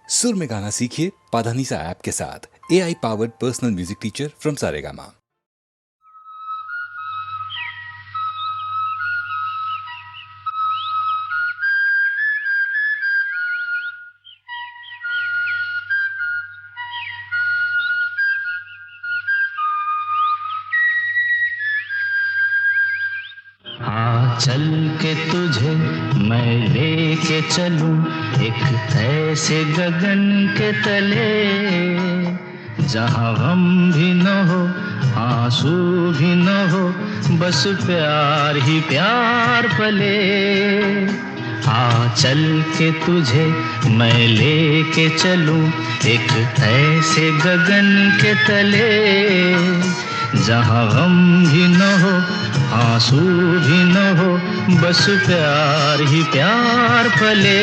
सुर में गाना सीखिए पाधानीसा ऐप के साथ। AI powered personal music teacher from Saregama. चल के तुझे मैं लेके चलूं एक ऐसे गगन के तले, जहां गम भी न हो आंसू भी न हो, बस प्यार ही प्यार पले। चल के तुझे मैं लेके चलूं एक ऐसे गगन के तले, जहां गम भी न हो आंसू भी न हो, बस प्यार ही प्यार पले,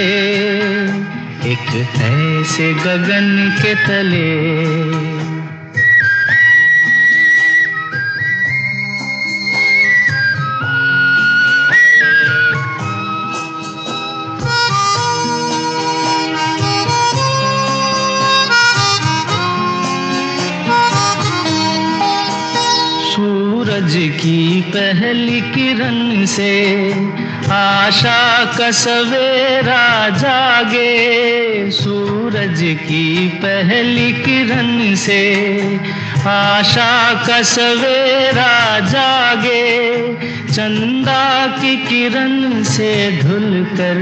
एक ऐसे गगन के तले। सूरज की पहली किरण से आशा का सवेरा जागे, सूरज की पहली किरण से आशा का सवेरा जागे, चंदा की किरण से धुलकर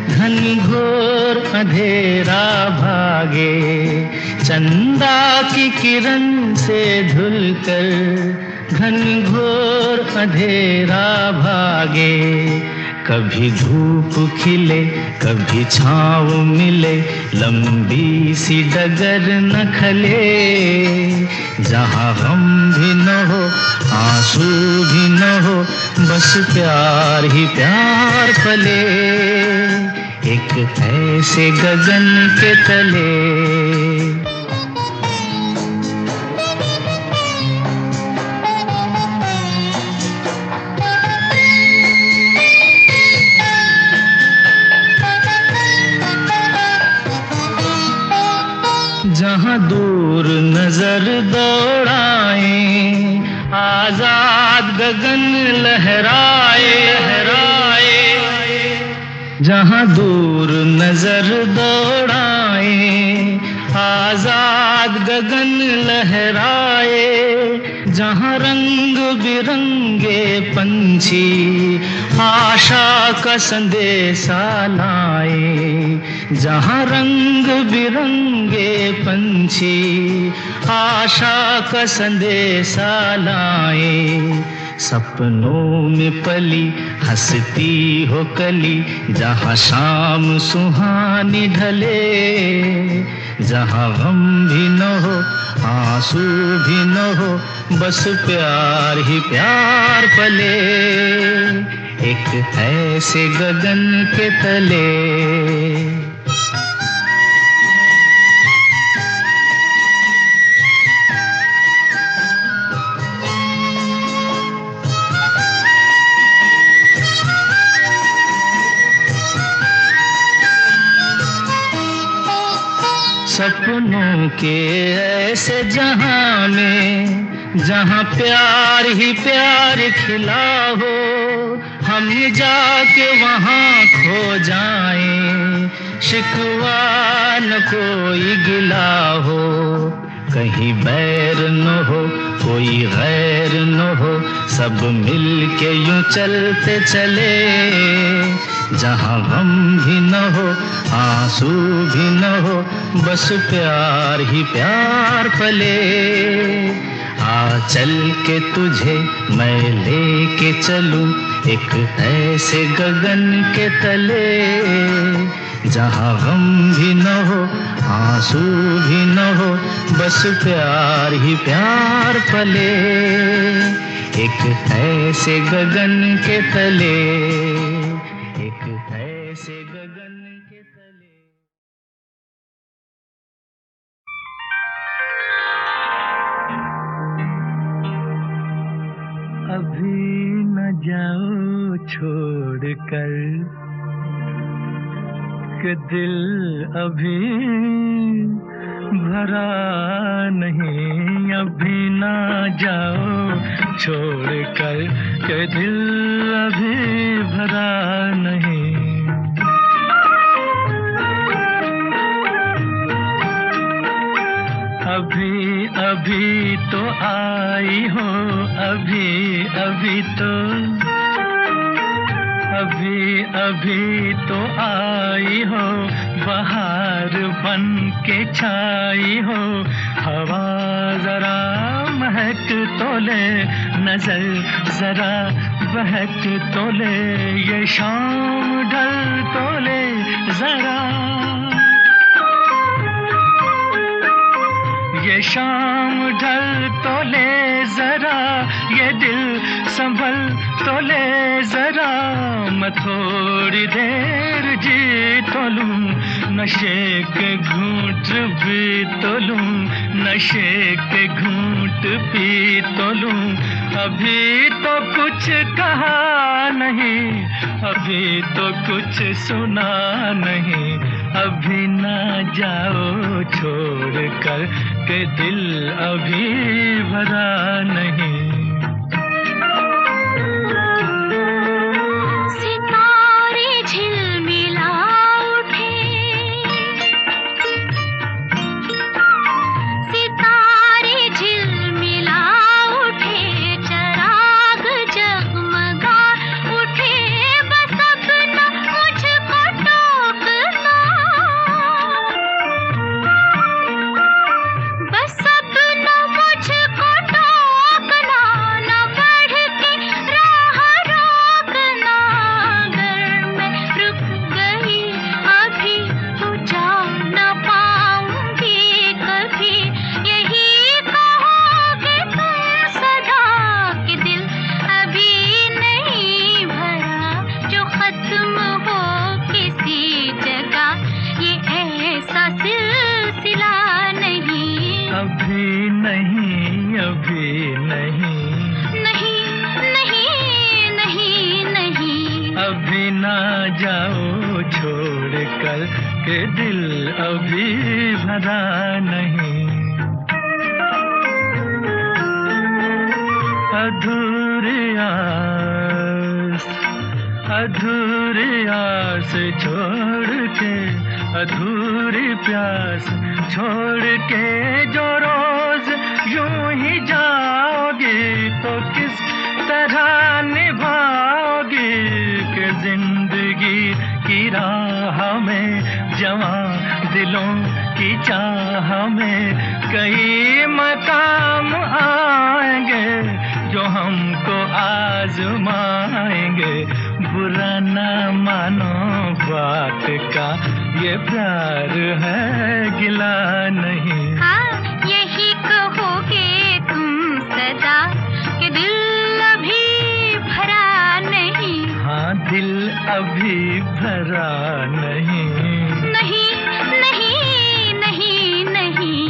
घनघोर अंधेरा भागे, चंदा की किरण से धुलकर घनघोर अंधेरा भागे। कभी धूप खिले कभी छाँव मिले, लंबी सी डगर न खले, जहाँ गम भी न हो आंसू भी न हो, बस प्यार ही प्यार पले, एक ऐसे गगन के तले। जहाँ दूर नजर दौड़ाए, आजाद गगन लहराए, जहाँ दूर नजर दौड़ाए, आजाद गगन लहराए, जहाँ रंग बिरंगे पंछी आशा का संदेशा लाए, जहाँ रंग बिरंगे पंछी आशा का संदेशा लाए, सपनों में पली हंसती हो कली, जहाँ शाम सुहानी ढले, जहाँ गम भी न हो आंसू भी न हो, बस प्यार ही प्यार पले, एक ऐसे गगन के तले। सपनों के ऐसे जहां में, जहां प्यार ही प्यार खिला हो, हम जाके वहां खो जाएं, शिकवा न कोई गिला हो, कहीं बैर न हो कोई गैर न हो, सब मिल के यूं चलते चले, जहाँ गम भी न हो आंसू भी न हो, बस प्यार ही प्यार पले। चल के तुझे मैं लेके चलूं एक ऐसे गगन के तले, जहाँ गम भी न हो आंसू भी न हो, बस प्यार ही प्यार पले, एक ऐसे गगन के तले, एक ऐसे गगन के तले। अभी न जाओ छोड़ कर, कि दिल अभी भरा नहीं, अभी ना जाओ छोड़ कर के दिल अभी भरा नहीं। अभी अभी तो आई हो, अभी अभी तो, अभी अभी तो आई हो, बहार बन के छाई हो। हवा जरा महक तो ले, नजर जरा बहक तो ले, ये शाम ढल तो ले जरा, ये शाम ढल तो ले जरा, ये दिल संभल तो ले जरा। मैं थोड़ी देर जी तो लूं, नशे के घूंट भी तो लूं, नशे के घूंट पी तो लूं। अभी तो कुछ कहा नहीं, अभी तो कुछ सुना नहीं, अभी ना जाओ छोड़ कर के दिल अभी भरा नहीं। सितारे झिलमिला उठे, सितारे झिलमिला उठे, चराग जगमगा उठे, बस अब न मुझको टोकना, बस अब न मुझको टोकना, न बढ़ के राह रोकना। अगर मैं रुक गई अभी तो जा न पाऊंगी कभी, यही कहोगे तुम सदा कि दिल अभी नहीं भरा, जो खत्म हो किसी जगह, ये ऐसा सिलसिला नहीं। अभी नहीं, अभी नहीं, नहीं नहीं नहीं नहीं, अभी ना जाओ छोड़ कर के दिल अभी भरा नहीं। अधूरी आस, अधूरी आस छोड़ के, अधूरी प्यास छोड़ के जो रोज यूं ही जाओगी, तो किस तरह निभाओगी कि जिंदगी की राह में, जवां दिलों की चाह में, कई मकाम आएंगे जो हमको आजमाएंगे। बुरा ना मानो बात का, ये प्यार है गिला नहीं। हाँ यही कहोगे तुम सदा कि दिल अभी भरा नहीं। हाँ दिल अभी भरा नहीं, नहीं नहीं नहीं नहीं।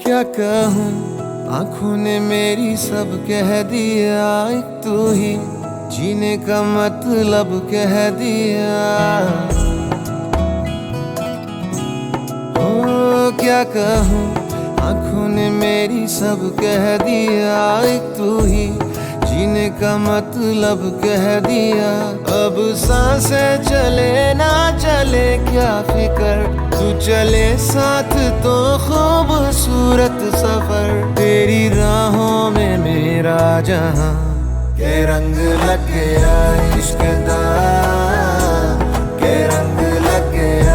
क्या कहूँ, आँखों ने मेरी सब कह दिया, एक तू ही जीने का मतलब कह दिया। ओ क्या कहूँ, आँखों ने मेरी सब कह दिया, एक तू ही जीने का मतलब कह दिया। अब सांसें चले ना चले क्या फिकर, तू चले साथ तो खूबसूरत सफर। तेरी राहों में मेरा जहां के रंग लग गया, इश्क दा के रंग लग गया।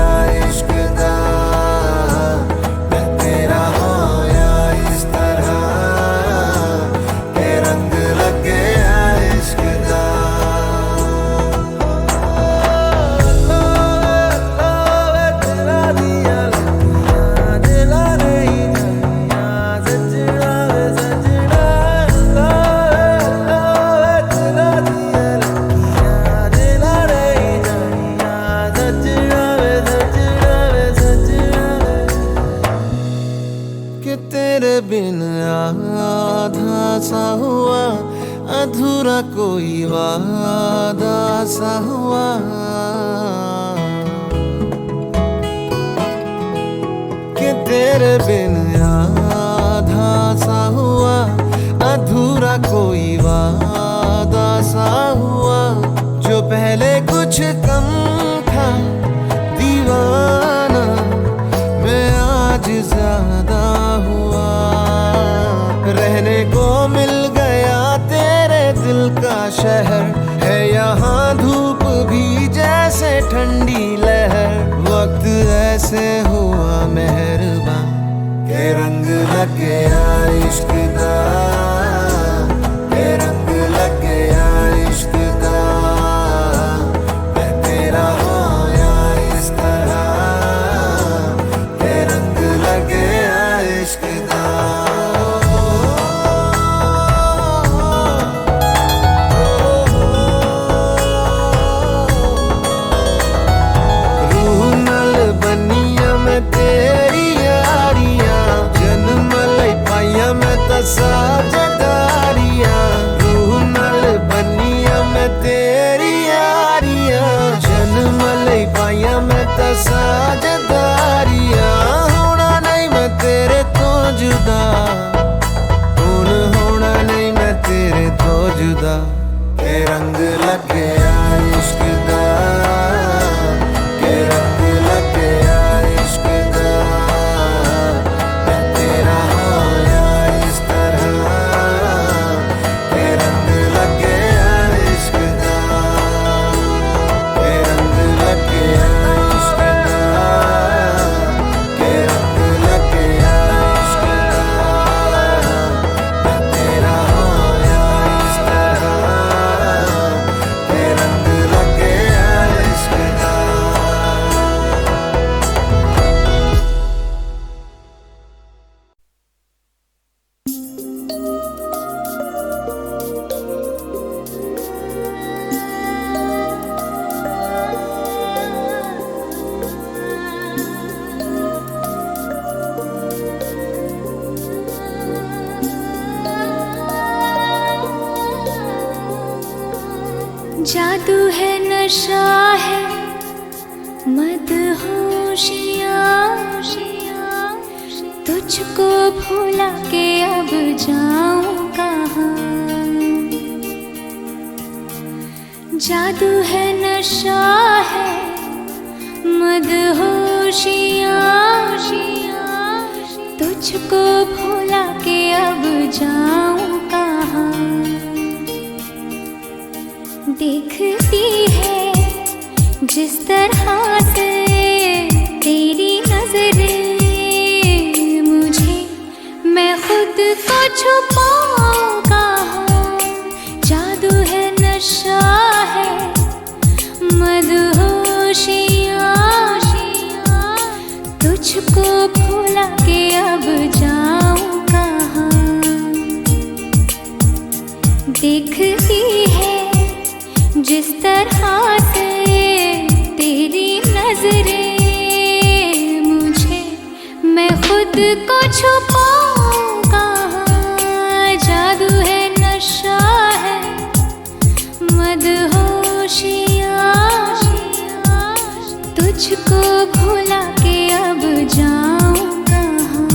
कोई वादा सा हुआ, कि तेरे बिन आधा सा हुआ, अधूरा कोई वादा सा हुआ। जो पहले कुछ कम था दीवाना, मैं आज ज्यादा हुआ। रहने को मिल गया तेरे दिल का शहर, है यहाँ धूप भी जैसे ठंडी लहर। वक्त ऐसे हुआ मेहरबान के रंग लग गया इश्क दा, के रंग लग गया इश्क दा। मैं तेरा होया इस तरह, के रंग लग गया इश्क दा। तेरी यारियां जन्म लई पाइया मैं साजदारियां, रूह नाल बनिया मैं तेरी यारियां जन्म लई पाइया मैं साजदारियां। होना नहीं मैं तेरे तो जुदा, हुण होना नहीं मैं तेरे तो जुदा। के रंग लग गया इश्क दा, के रंग लग गया इश्क दा। मैं तेरा होया इस तरह, के रंग लग गया इश्क दा, के रंग लग गया इश्क दा, के रंग लग गया इश्क दा। मैं तेरा होया इस तरह, के रंग लग गया इश्क दा। जादू है नशा है मदहोशियाँ, तुझको भुला के अब जाऊं कहाँ। जादू है नशा है मदहोशियाँ, तुझको भुला के अब जाऊं कहाँ। देखती है जिस तरह से तेरी नजरें मुझे, मैं खुद को छुपाऊं कहाँ। जादू है नशा है मदहोशियाँ, तुझको भुला के अब जाऊं कहाँ। देखती है जिस तरह से तेरी नजरें मुझे, मैं खुद को छुपाऊं कहाँ। जादू है नशा है मदहोशियाँ, तुझको भुला के अब जाऊं कहाँ।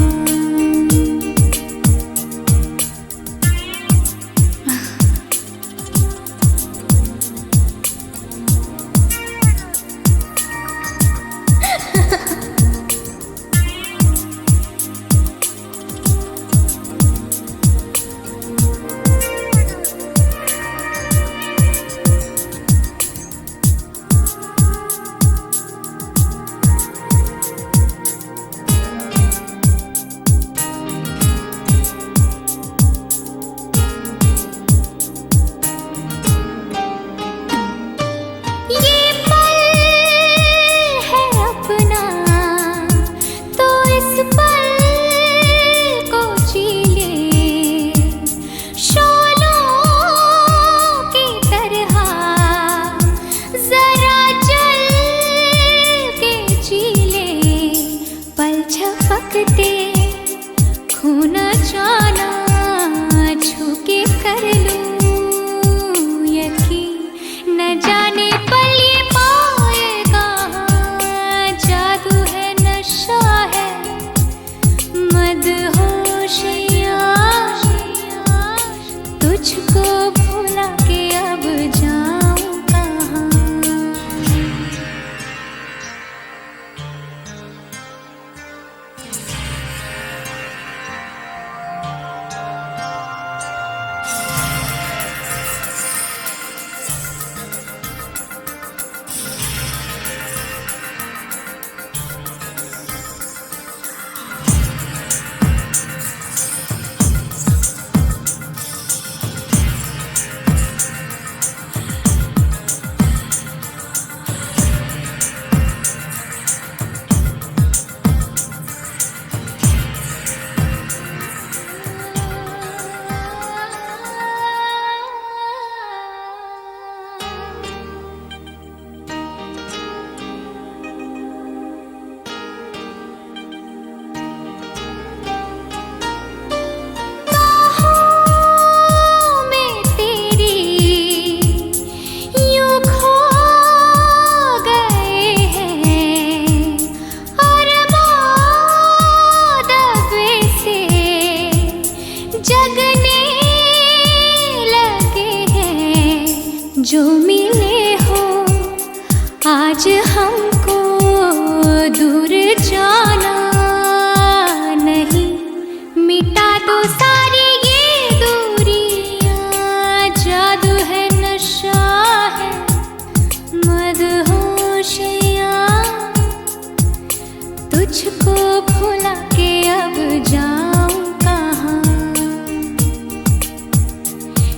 तुझको भुला के अब जाऊं कहाँ।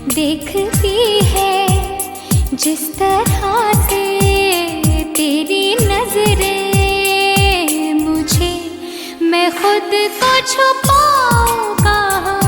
देखती है जिस तरह से तेरी नजरें मुझे, मैं खुद को छुपाऊं कहाँ।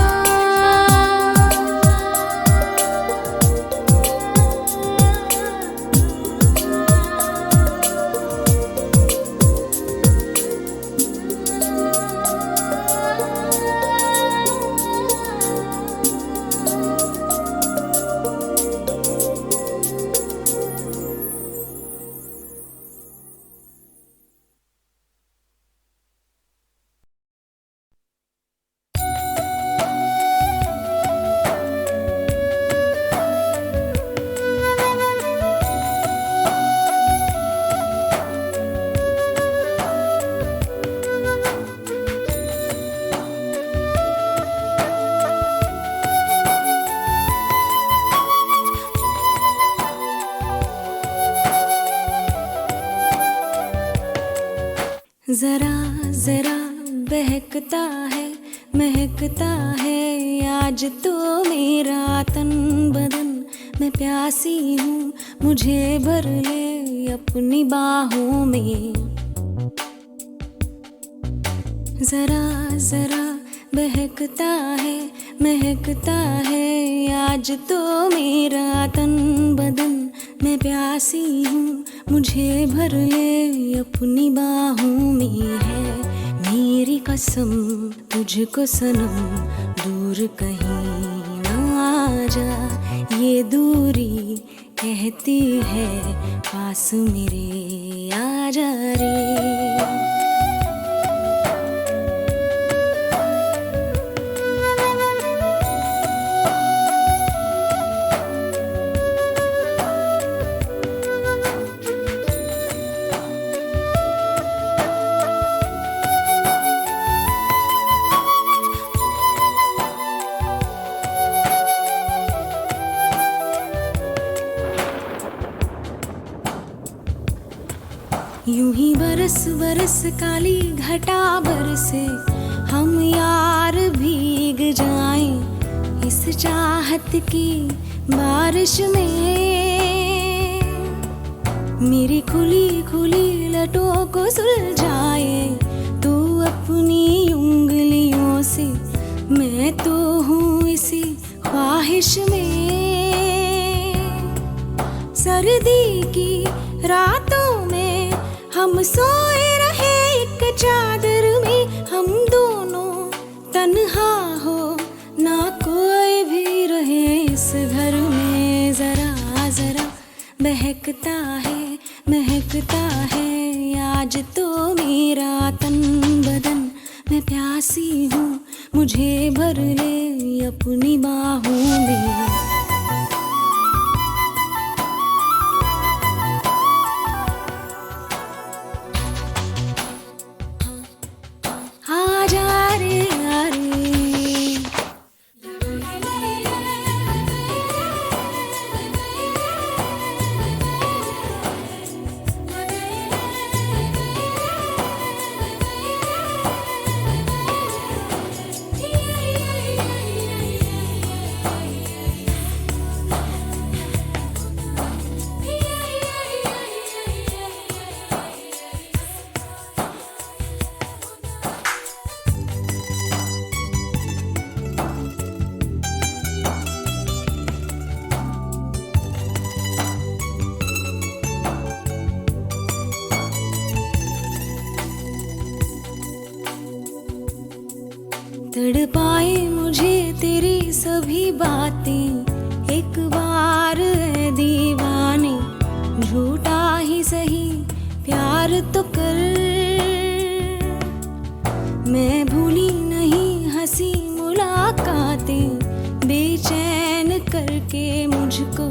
जरा जरा बहकता है महकता है आज तो मेरा तन बदन। मैं प्यासी हूँ मुझे भर ले अपनी बाहों में। जरा जरा बहकता है महकता है आज तो मेरा तन बदन। मैं प्यासी हूँ मुझे भर ले अपनी बाहों में। है मेरी कसम तुझको सनम दूर कहीं ना जा। ये दूरी कहती है पास मेरे आ जा रे। यूं ही बरस बरस काली घटा बरसे हम यार भीग जाएं इस चाहत की बारिश में। मेरी खुली खुली लटों को सुलझाए तू अपनी उंगलियों से। मैं तो हूँ इसी ख्वाहिश में। सर्दी की रातों में हम सोए रहे एक चादर में। हम दोनों तन्हा हो ना कोई भी रहे इस घर में। जरा जरा बहकता है महकता है आज तो मेरा तन बदन। मैं प्यासी हूँ मुझे भर ले अपनी बाहों में। तड़पाए मुझे तेरी सभी बातें एक बार है दीवाने। झूठा ही सही प्यार तो कर। मैं भूली नहीं हंसी मुलाकातें बेचैन करके मुझको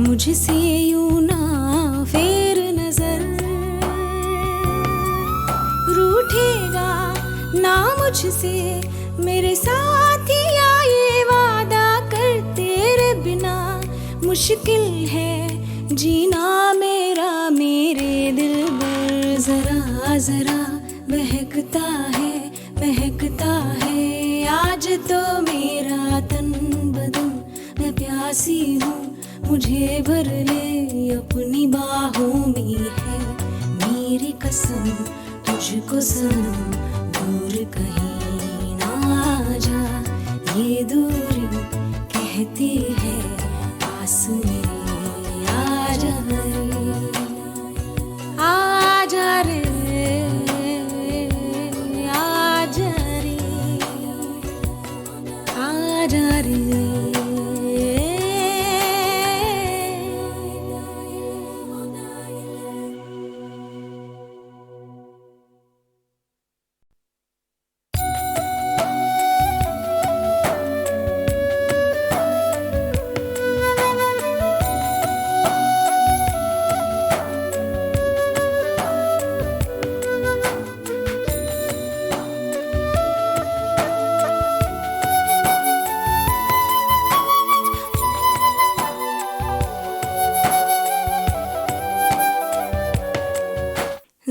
मुझसे यूं ना फेर नजर। रूठेगा ना मुझसे मेरे साथिया ये वादा कर। तेरे बिना मुश्किल है जीना मेरा मेरे दिल पर। जरा जरा बहकता है आज तो मेरा तन बदन। मैं प्यासी हूँ, मुझे भर ले अपनी बाहों में है मेरी कसम। तुझको सनम दूर कहीं ना जा, ये दूरी कहती है पास मेरे आजा रे, आजा रे, आजा रे, आजा रे।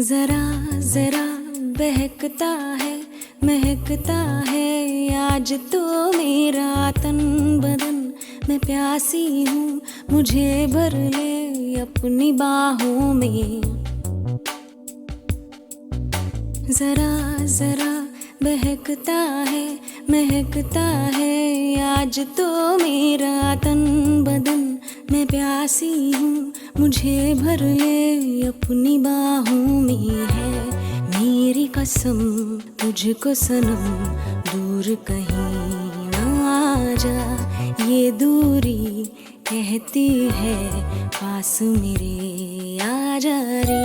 जरा जरा बहकता है, महकता है आज तो मेरा तन बदन। मैं प्यासी हूँ, मुझे भर ले अपनी बाहों में। जरा जरा बहकता है, महकता है आज तो मेरा तन बदन। मैं प्यासी हूँ, मुझे भर ले अपनी बाहों में है मेरी कसम। तुझको सनम दूर कहीं ना जा, ये दूरी कहती है पास मेरे आजा रे।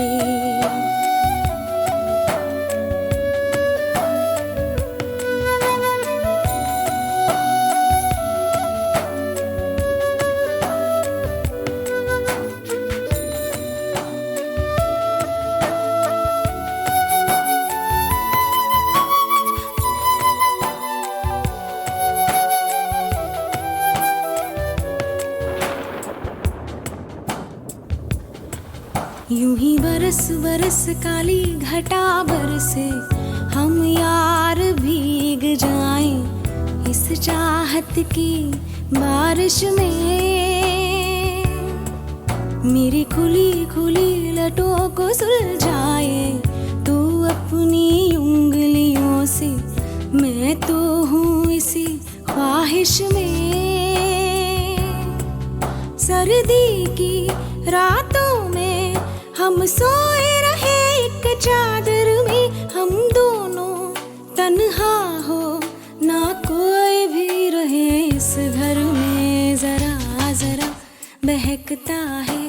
यूं ही बरस बरस काली घटा बरसे, हम यार भीग जाएं इस चाहत की बारिश में। मेरी खुली खुली लटों को सुलझाए तू अपनी उंगलियों से, मैं तो हूँ इसी ख्वाहिश में। सर्दी की रातों में हम सोए रहे एक चादर में, हम दोनों तन्हा हो ना कोई भी रहे इस घर में। जरा जरा बहकता है,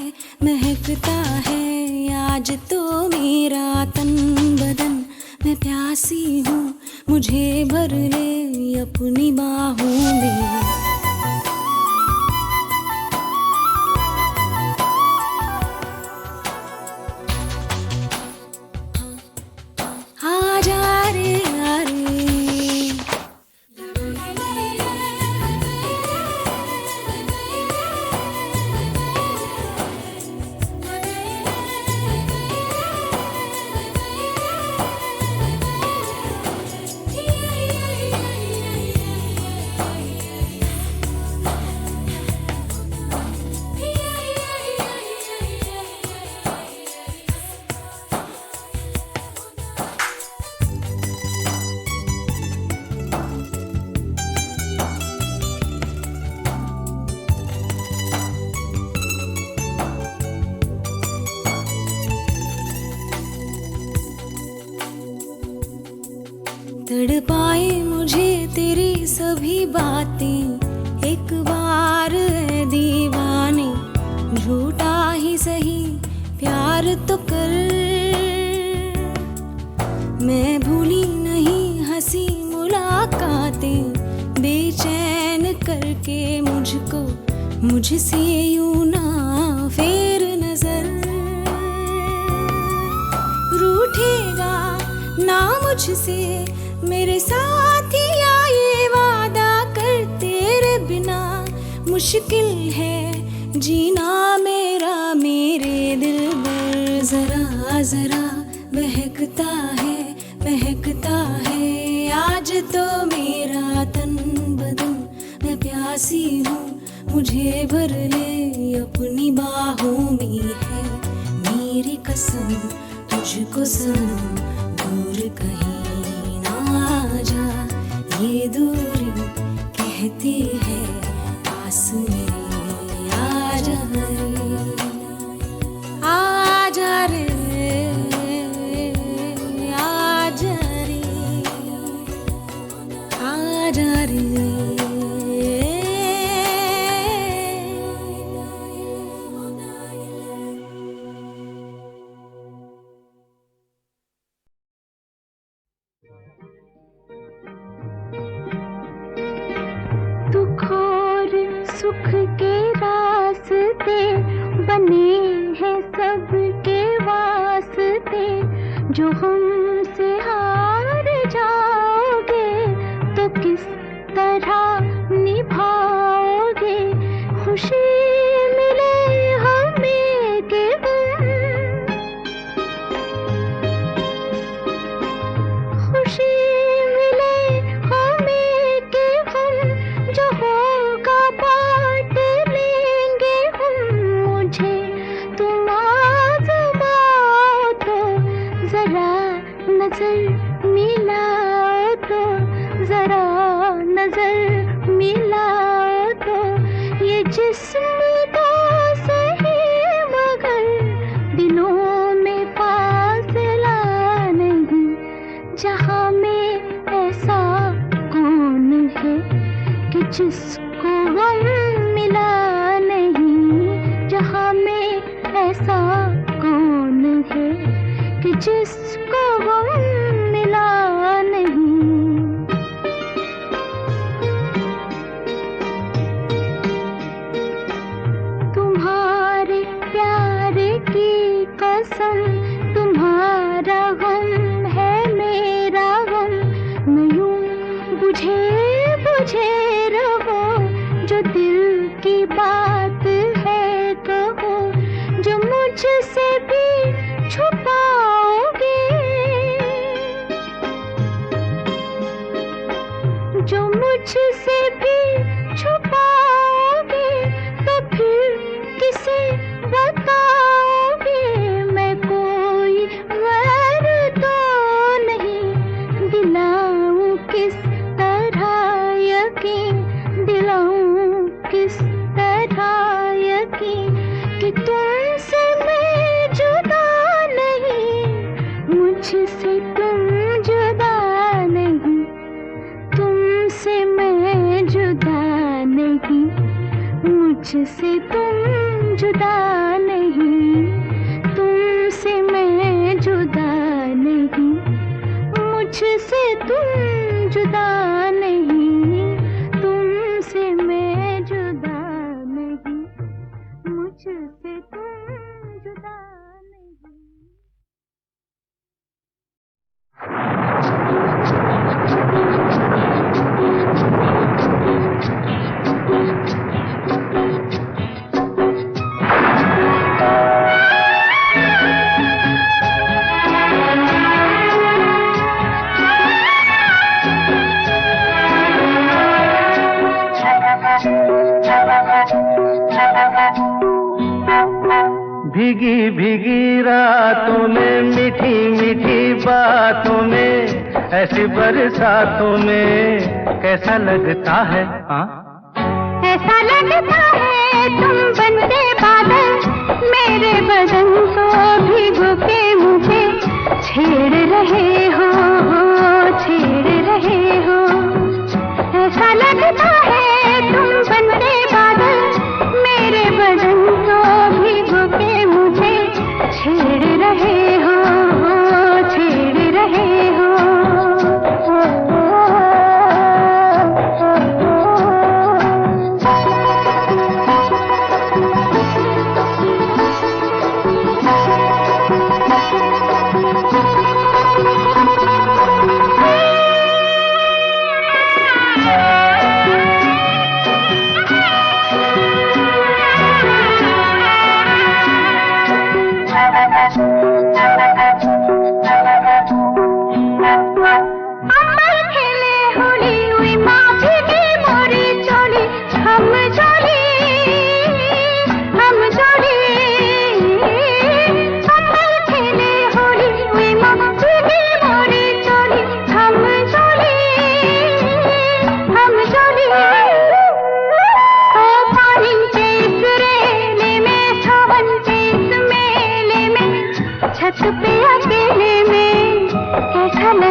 महकता है आज तो मेरा तन बदन। मैं प्यासी हूँ, मुझे भर ले अपनी बाहों में। तड़पाए मुझे तेरी सभी बातें एक बार है दीवाने। झूठा ही सही प्यार तो कर, मैं भूली नहीं हंसी मुलाकातें बेचैन करके मुझको, मुझसे यूं ना फेर नजर। रूठेगा ना मुझसे मेरे साथिया, ये वादा कर तेरे बिना मुश्किल है जीना मेरा मेरे दिल पर। जरा जरा बहकता है, मुझे भर ले अपनी बाहों में है मेरी कसम, तुझको सनम दूर कहीं ना जा। ये दूरी कहती है पास मेरे आ जा रे, आ जा रे, आ जा रे, आ जा रे। सुख के रास्ते बने हैं सबके वास्ते, जो हमसे हार जाओगे तो किस तरह निभाओगे। खुशी मिले हमें के खुशी मिले हमें के हम, जो होगा बांट लेंगे हम। मुझे तुम आज़माओ तो जरा नजर मिलाओ तो, जरा नजर मिलाओ तो। ये जिस्म तो सही मगर दिलों में फासला नहीं, जहाँ में ऐसा कौन है कि जिसको गम मिला नहीं। जहाँ में ऐसा कौन है कि जिसको गम मिला नहीं। तुम्हारे प्यार की कसम, तुम्हारा गम है मेरा गम। मैं यूं बुझे बुझे रहो, जो दिल की बात है कहो। जो मुझसे भी छुपाओगे, जो मुझसे भी छुपाओगे, तो फिर किसे बताओगे। मैं कोई गैर तो नहीं, दिलाऊं किस तरह यकीन, दिलाऊं किस तरह यकीन कि तुमसे मैं जुदा नहीं, मुझसे तुम जुदा नहीं। तुमसे मैं जुदा नहीं, मुझसे तुम जुदा नहीं। तुमसे मैं जुदा नहीं, मुझसे तुम जुदा नहीं। तुमसे मैं जुदा नहीं, मुझसे तुम जुदा नहीं। भीगी भीगी रातों में, मीठी मीठी बातों में, ऐसी बरसातों में कैसा लगता है? हाँ, ऐसा लगता है तुम बनते बादल, मेरे बदन को भिगो के मुझे छेड़ रहे हो, छेड़ रहे हो। ऐसा लगता है तुम बनते बादल, मेरे बदन को भिगो के मुझे छेड़ रहे हो, छेड़ रहे हो।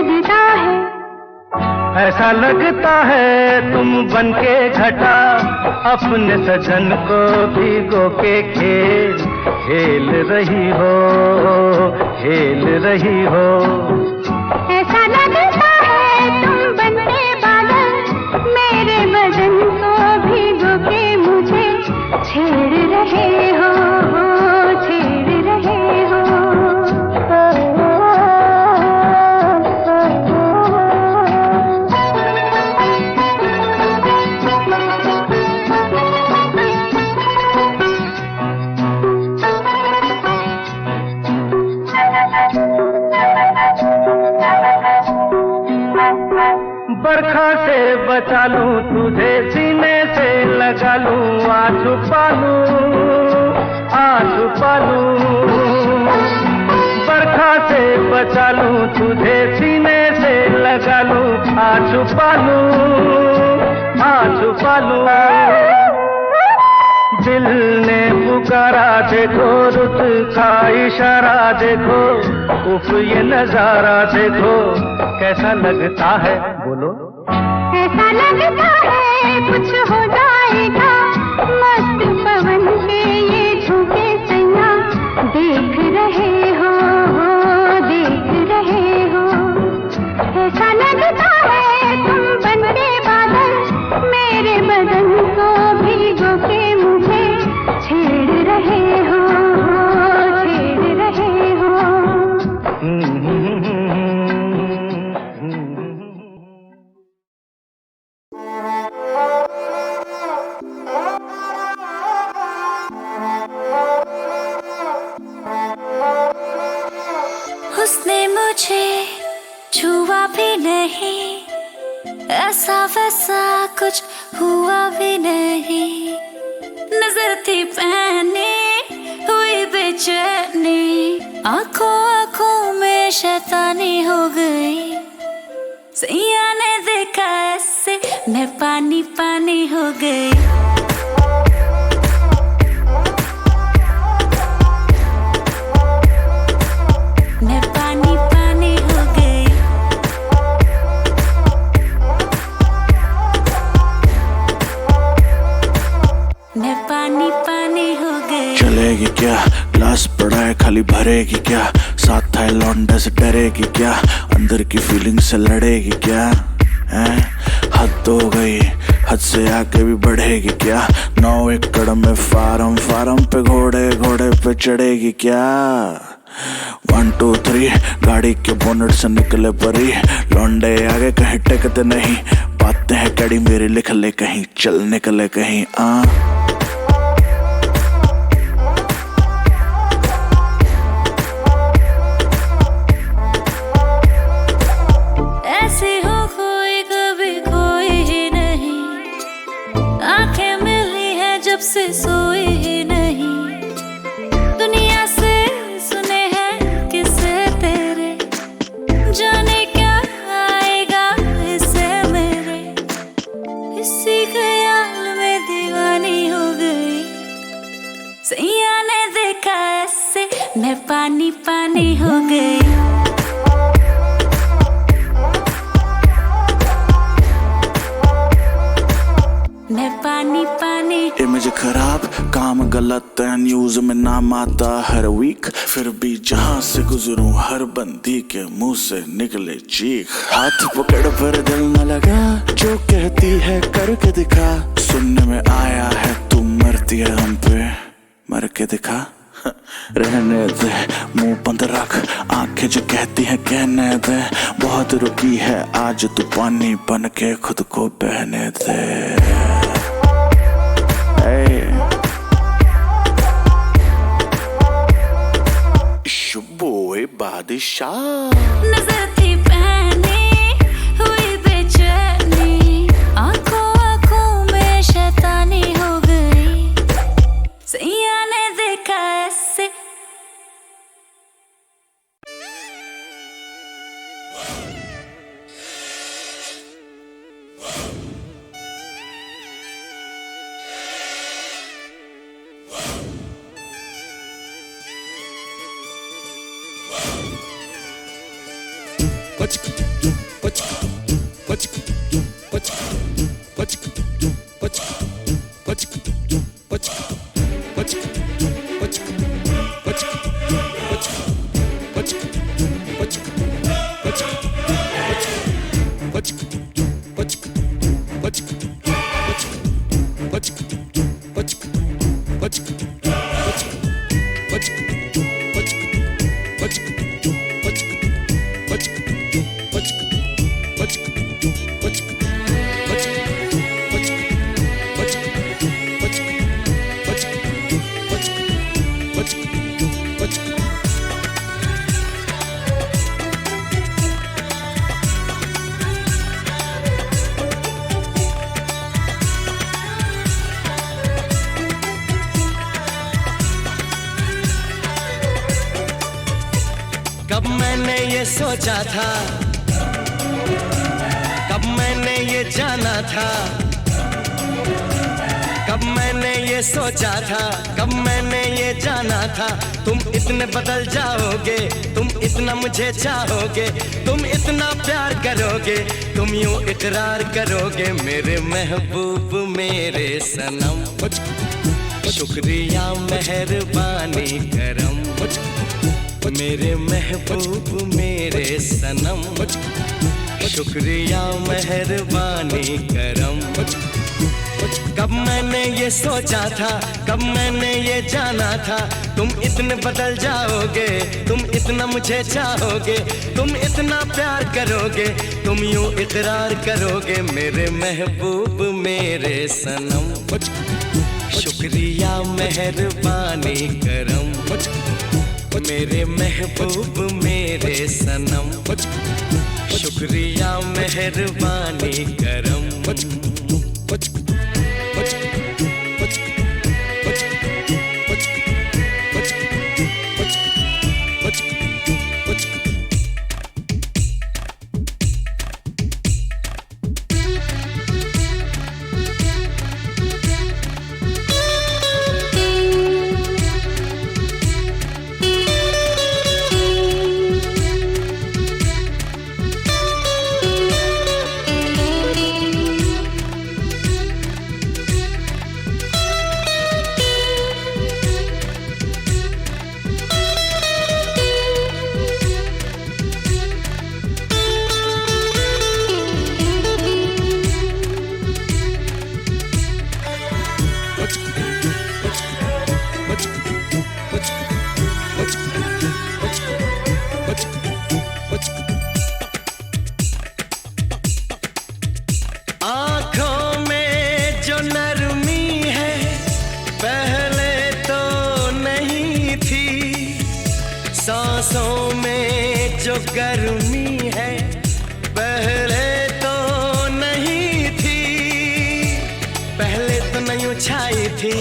लगता है, ऐसा लगता है तुम बनके घटा अपने सजन को भिगो के खेल रही हो, खेल रही हो। ऐसा लगता है तुम बनके बादल मेरे बदन को भिगो के मुझे छेड़ रहे हो, छेड़ रहे हो। बरखा से बचा लूं तुझे, सीने से लगा लूं, आ छुपा लूं। बरखा से बचा लूं तुझे, सीने से लगा लूं, आ छुपा लूं। दिल ने पुकारा देखो, रुत का इशारा देखो, उफ ये नजारा देखो, कैसा लगता है बोलो। ऐसा लगता है कुछ हो जाएगा, मस्त पवन के ये झोंके सैया देख रहे हो, देख रहे हो। ऐसा लगता है तुम बनके बादल मेरे बदन को भिगो के मुझे छेड़ रहे हो, छेड़ रहे हो। उसने मुझे छुआ भी नहीं, ऐसा वैसा कुछ हुआ भी नहीं। नजर थी पहनी हुई बेचैनी, आंखों आंखों में शैतानी हो गई। सैया ने देखा ऐसे मैं पानी पानी हो गई। मैं पानी पानी हो गई। मैं पानी पानी हो गई। चलेगी क्या, ग्लास पड़ा है खाली भरेगी क्या, साथ है लौंडे से डरेगी क्या, अंदर की फीलिंग से लड़ेगी क्या, हैं? हद हो गई, हद से आगे भी बढ़ेगी क्या, 9 एकड़ में फार्म, फार्म पे घोड़े, घोड़े पे चढ़ेगी क्या। 1 2 3 गाड़ी के बोनट से निकले परी, लौंडे आगे कहीं टेकते नहीं, बातें हैं कड़ी मेरी लिख ले कहीं, चल निकले कहीं। ऐसी हो कोई कभी कोई ही नहीं, आंखें मिली है जब से सोई ही नहीं। दुनिया से सुने हैं किस्से तेरे, जाने क्या आएगा इससे मेरे। इसी ख्याल में दीवानी हो गई। सैया ने देखा ऐसे मैं पानी पानी हो गई। मैं पानी पानी। इमेज खराब, काम गलत है, न्यूज में नाम आता हर वीक, फिर भी जहां से गुजरूं हर बंदी के मुंह से निकले चीख। हाथ पकड़ पर दिल न लगा, जो कहती है करके दिखा, सुनने में आया है तू मरती है हम पे, मर के दिखा। रहने दे मुंह बंद रख, आंखें जो कहती हैं कहने दे, बहुत रुकी है आज तू पानी बन के खुद को बहने दे। शुबोए बादशाह। नजर थी पहनी हुई बेचैनी, आंखों आंखों में शैतानी हो गई। सैया ने देखा ऐसे। कब मैंने ये सोचा था, कब मैंने ये जाना था, कब मैंने ये सोचा था, कब मैंने ये जाना था। तुम इतने बदल जाओगे, तुम इतना मुझे चाहोगे, तुम इतना प्यार करोगे, तुम यूं इकरार करोगे मेरे महबूब मेरे सनम। शुक्रिया मेहरबानी करम मेरे महबूब मेरे सनम। शुक्रिया मेहरबानी करम। कब मैंने ये सोचा था, कब मैंने ये जाना था, तुम इतने बदल जाओगे, तुम इतना मुझे चाहोगे, तुम इतना प्यार करोगे, तुम यूं इकरार करोगे मेरे महबूब मेरे सनम। शुक्रिया मेहरबानी करम मेरे महबूब मेरे सनम। शुक्रिया मेहरबानी करम। आँखों में जो नरमी है पहले तो नहीं थी, सांसों में जो गर्मी है पहले तो नहीं थी, पहले तो नहीं छाई थी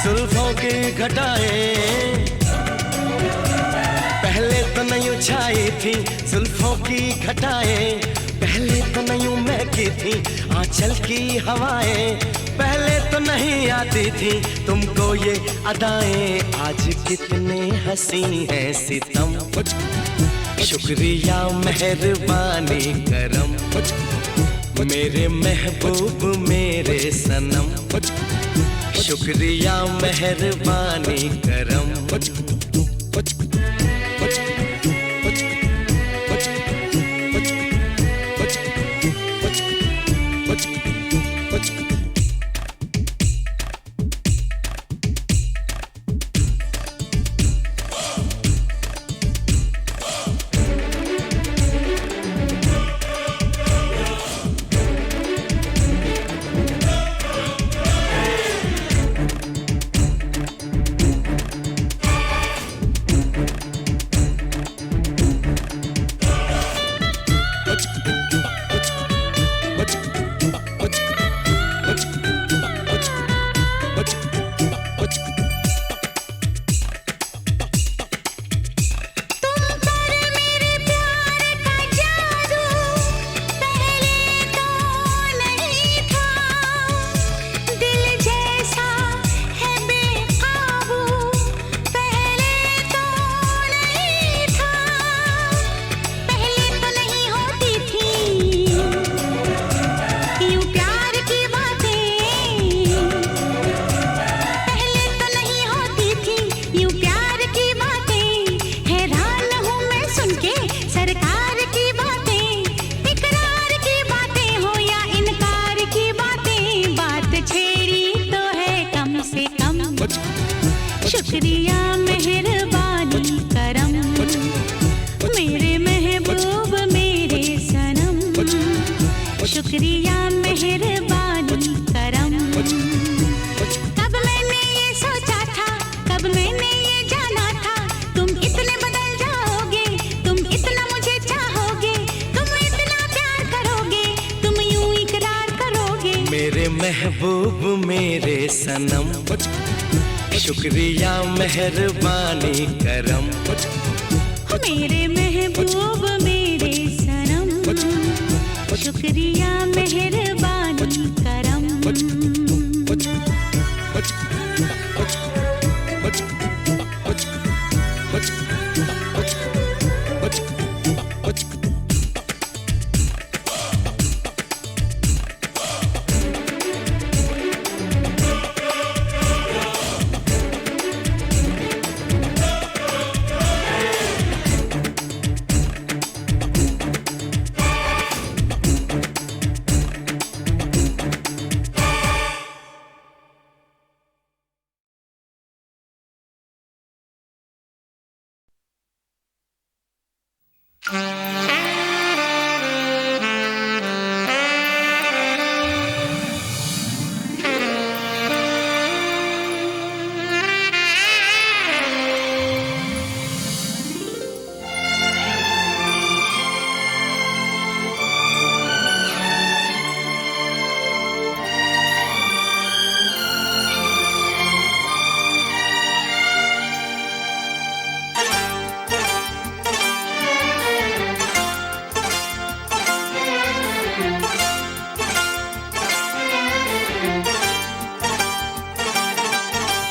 जुल्फों की घटाएं, पहले तो नहीं छाई थी जुल्फों की घटाएं, पहले तो नहीं महकी थी आंचल की हवाएं, पहले तो नहीं आती थी तुमको ये अदाएं, आज कितने हंसी हैं सितम। शुक्रिया मेहरबानी करम मेरे महबूब मेरे सनम। शुक्रिया मेहरबानी करम। शुक्रिया मेहरबानी करम। कब मैंने ये सोचा था, कब मैंने ये जाना था, तुम इतने बदल जाओगे, तुम इतना मुझे चाहोगे, तुम इतना प्यार करोगे, तुम यूं इकरार करोगे। मेरे महबूब मेरे सनम, शुक्रिया मेहरबानी करम। मेरे महबूब मेरे सनम, शुक्रिया मेहरबानी करम।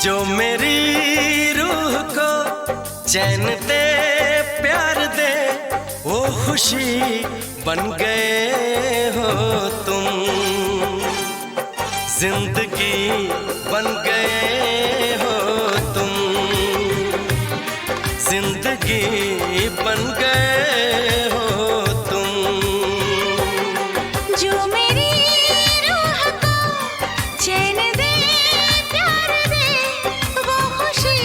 जो मेरी रूह को चैन दे, प्यार दे, वो खुशी बन गए हो तुम। जिंदगी बन गए हो तुम, जिंदगी बन गए हो तुम। जो मेरी रूह को चैन दे, प्यार दे, वो खुशी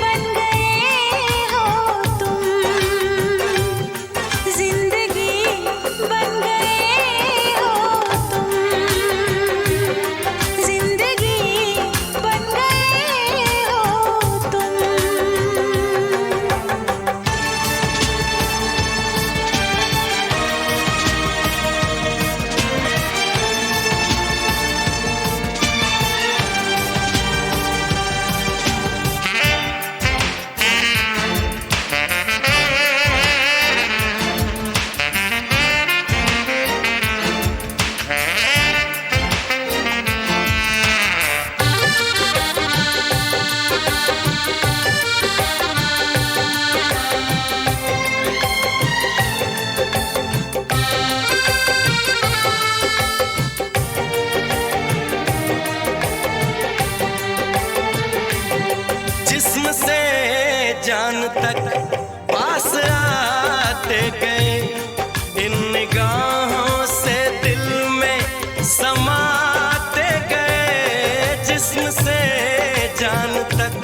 बन गए हो तुम। जिंदगी बन गए हो तुम, जिंदगी बन गए हो तुम। जिस्म से जान तक पास आते गए, इन निगाहों से दिल में समाते गए। जिस्म से जान तक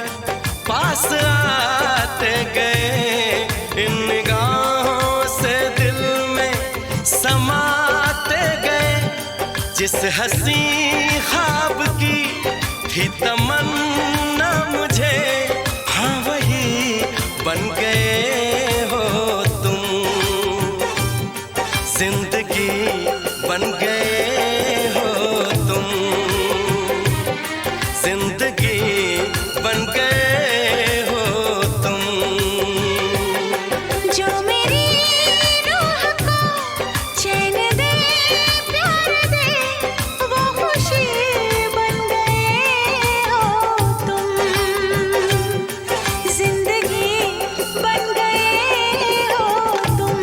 पास आते गए, इन निगाहों से दिल में समाते गए। जिस हंसी ख्वाब की थी तमन्ना मुझे, हाँ वही बन गए हो तुम। जिंदगी बन गए हो तुम, जिंदगी बन गए हो तुम। जो मेरी रूह को चैन दे, प्यार दे, वो खुशी बन गए हो तुम। जिंदगी बन गए हो तुम,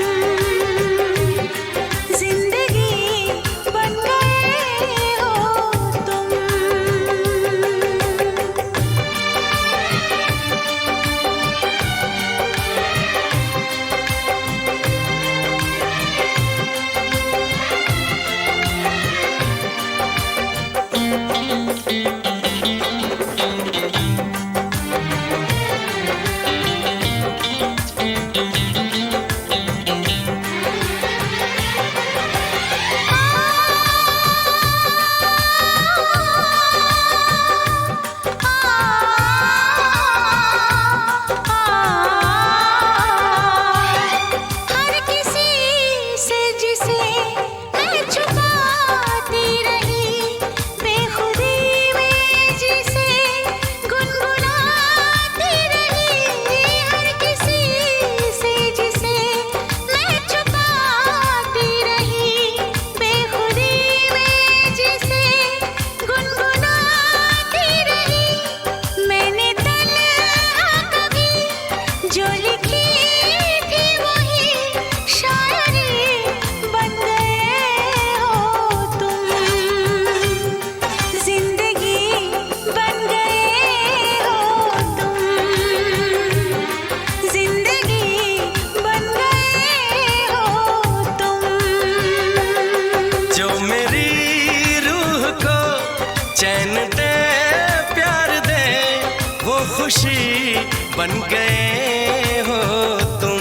खुशी बन गए हो तुम।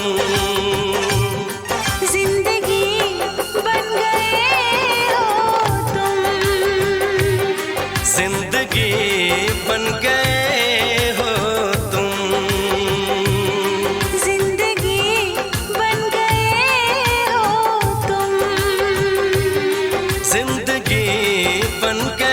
जिंदगी बन गए हो तुम, जिंदगी बन गए हो तुम, जिंदगी बन गए हो तुम, जिंदगी बन गए